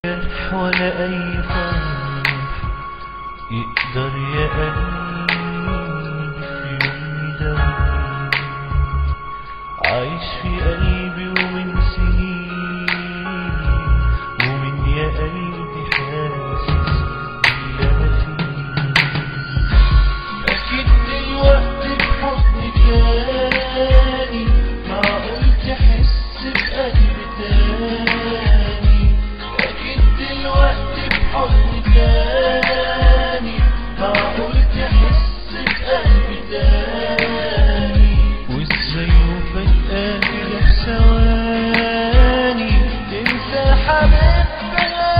جرح ولا أي خوف يقدر يا قلبي في يوم يداوي. عايش في قلبي ومن سنين، ومن يا قلبي حاسس باللي أنا فيه. أكيد دلوقتي بحضن تاني، معقول تحس بقلب تاني. أكيد دلوقتي بحضن تاني، معقول تحس بقلب تاني. وازاي وفجأة كده في ثواني تنسى حبيبنا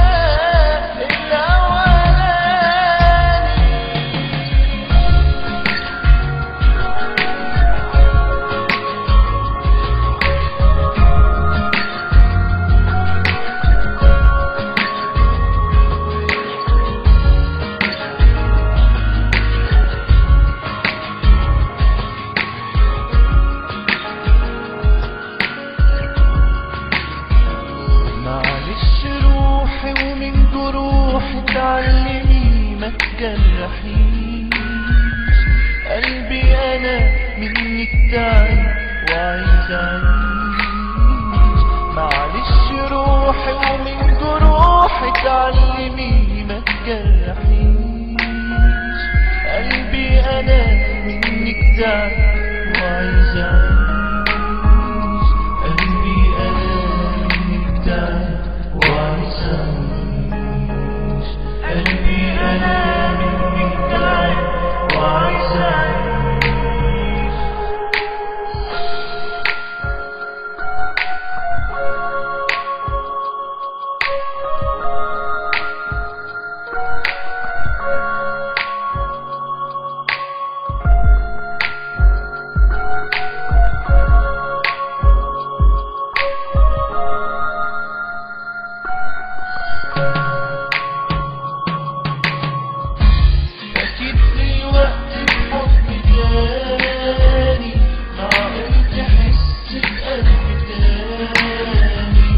الأولاني. معلش روحي ومن جروحي اتعلمي ما تجرحيش قلبي، انا منك تعب وعايز اعيش. معلش روحي ومن جروحي اتعلمي ما تجرحيش قلبي، انا منك تعب وعايز اعيش. قلبي انا منك تعب وعايز اعيش. قلبي انا منك تعب وعايز اعيش. أكيد دلوقتي بحضن تاني، معقول تحس بقلب تاني.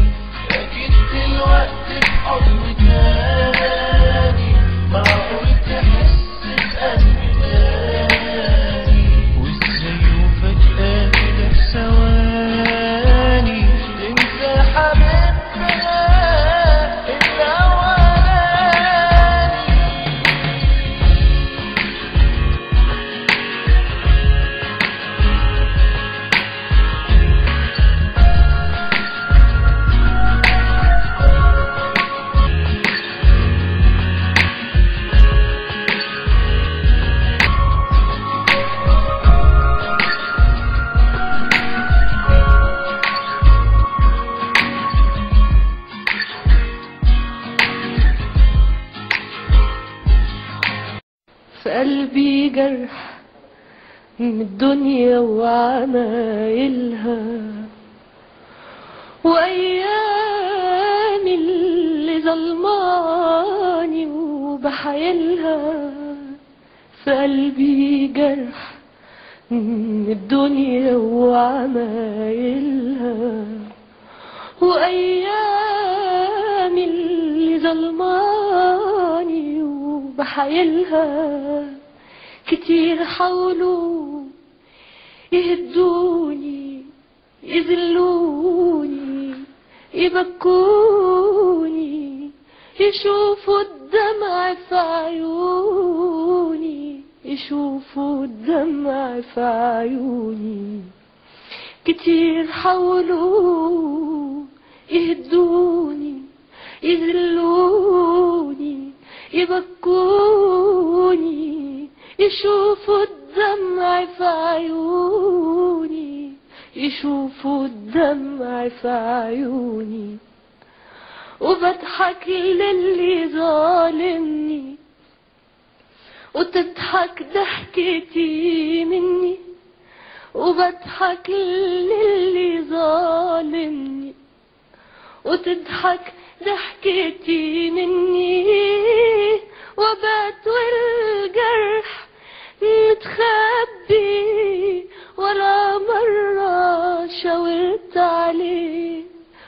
أكيد دلوقتي بحضن تاني، معقول تحس بقلب تاني. وازاي وفجأة كده في ثواني تنسى حبيبنا الأولاني. في قلبي جرح من الدنيا وعمايلها، وأيام اللي ظلماني وبحايلها. في قلبي جرح من الدنيا وعمايلها، وأيام اللي ظلماني وبحايلها. كتير حاولوا يهدوني، يذلوني، يبكوني، يشوفوا الدمع في عيوني، يشوفوا الدمع في عيوني. كتير حاولوا يهدوني، يذلوني، يبكوني، يشوفوا الدمع في عيوني، يشوفوا الدمع في عيوني. وبضحك للي ظالمني، وتضحك ضحكتي مني. وبضحك للي ظالمني، وتضحك ضحكتي مني. وبات والجرح متخبي، ولا مرة شاورت عليه.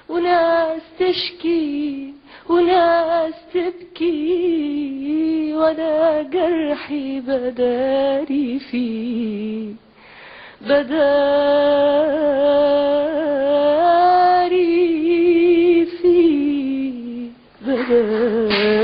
وناس تشكي وناس تبكي ولا جرحي بداري فيه، بداري فيه، بداري